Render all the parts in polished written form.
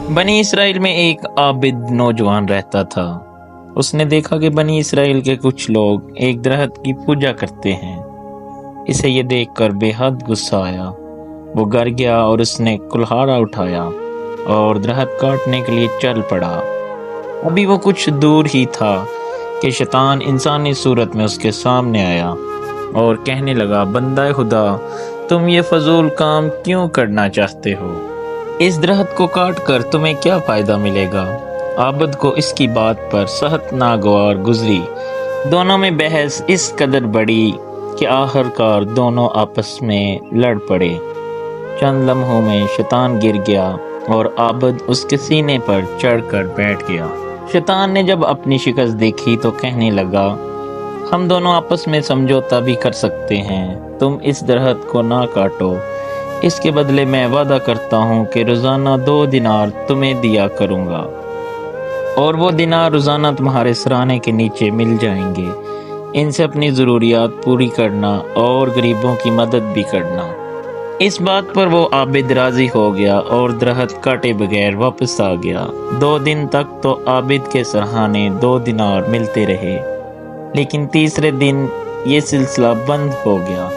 بنی اسرائیل میں ایک عابد نوجوان رہتا تھا۔ اس نے دیکھا کہ بنی اسرائیل کے کچھ لوگ ایک درخت کی پوجا کرتے ہیں۔ اسے یہ دیکھ کر بے حد غصہ آیا۔ وہ گھر گیا اور اس نے کلہاڑا اٹھایا اور درخت کاٹنے کے لیے چل پڑا۔ ابھی وہ کچھ دور ہی تھا کہ شیطان انسانی صورت میں اس کے سامنے آیا اور کہنے لگا، بندہ خدا، تم یہ فضول کام کیوں کرنا چاہتے ہو؟ اس درخت کو کاٹ کر تمہیں کیا فائدہ ملے گا؟ عابد کو اس کی بات پر سخت ناگوار گزری۔ دونوں میں بحث اس قدر بڑھی کہ آخر کار دونوں آپس میں لڑ پڑے۔ چند لمحوں میں شیطان گر گیا اور عابد اس کے سینے پر چڑھ کر بیٹھ گیا۔ شیطان نے جب اپنی شکست دیکھی تو کہنے لگا، ہم دونوں آپس میں سمجھوتا بھی کر سکتے ہیں، تم اس درخت کو نہ کاٹو، اس کے بدلے میں وعدہ کرتا ہوں کہ روزانہ 2 دینار تمہیں دیا کروں گا، اور وہ دینار روزانہ تمہارے سرانے کے نیچے مل جائیں گے۔ ان سے اپنی ضروریات پوری کرنا اور غریبوں کی مدد بھی کرنا۔ اس بات پر وہ عابد راضی ہو گیا اور درخت کاٹے بغیر واپس آ گیا۔ 2 دن تک تو عابد کے سرانے 2 دینار ملتے رہے، لیکن تیسرے دن یہ سلسلہ بند ہو گیا۔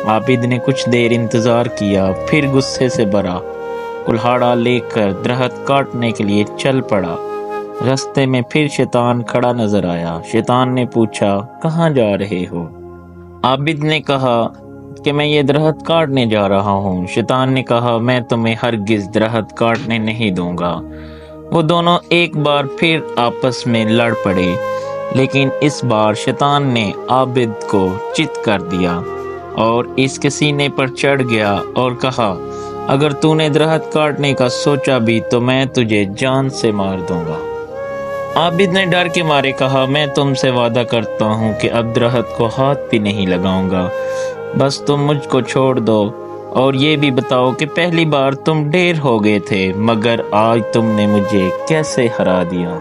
عابد نے کچھ دیر انتظار کیا، پھر غصے سے بھرا کلہاڑا لے کر درخت کاٹنے کے لیے چل پڑا۔ راستے میں پھر شیطان کھڑا نظر آیا۔ شیطان نے پوچھا، کہاں جا رہے ہو؟ عابد نے کہا کہ میں یہ درخت کاٹنے جا رہا ہوں۔ شیطان نے کہا، میں تمہیں ہرگز درخت کاٹنے نہیں دوں گا۔ وہ دونوں ایک بار پھر آپس میں لڑ پڑے، لیکن اس بار شیطان نے عابد کو چت کر دیا اور اس کے سینے پر چڑھ گیا اور کہا، اگر تو نے درخت کاٹنے کا سوچا بھی تو میں تجھے جان سے مار دوں گا۔ عابد نے ڈر کے مارے کہا، میں تم سے وعدہ کرتا ہوں کہ اب درخت کو ہاتھ بھی نہیں لگاؤں گا، بس تم مجھ کو چھوڑ دو، اور یہ بھی بتاؤ کہ پہلی بار تم ڈھیر ہو گئے تھے، مگر آج تم نے مجھے کیسے ہرا دیا؟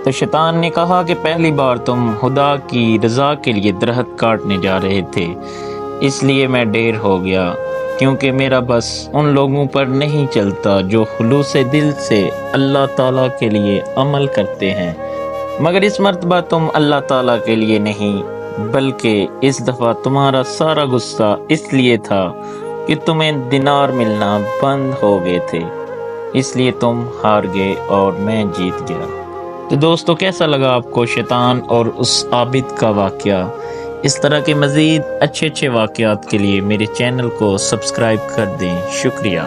تو شیطان نے کہا کہ پہلی بار تم خدا کی رضا کے لیے درخت کاٹنے جا رہے تھے، اس لیے میں ڈھیر ہو گیا، کیونکہ میرا بس ان لوگوں پر نہیں چلتا جو خلوص دل سے اللہ تعالیٰ کے لیے عمل کرتے ہیں، مگر اس مرتبہ تم اللہ تعالیٰ کے لیے نہیں، بلکہ اس دفعہ تمہارا سارا غصہ اس لیے تھا کہ تمہیں دینار ملنا بند ہو گئے تھے، اس لیے تم ہار گئے اور میں جیت گیا۔ تو دوستو، کیسا لگا آپ کو شیطان اور اس عابد کا واقعہ؟ اس طرح کے مزید اچھے واقعات کے لیے میرے چینل کو سبسکرائب کر دیں۔ شکریہ۔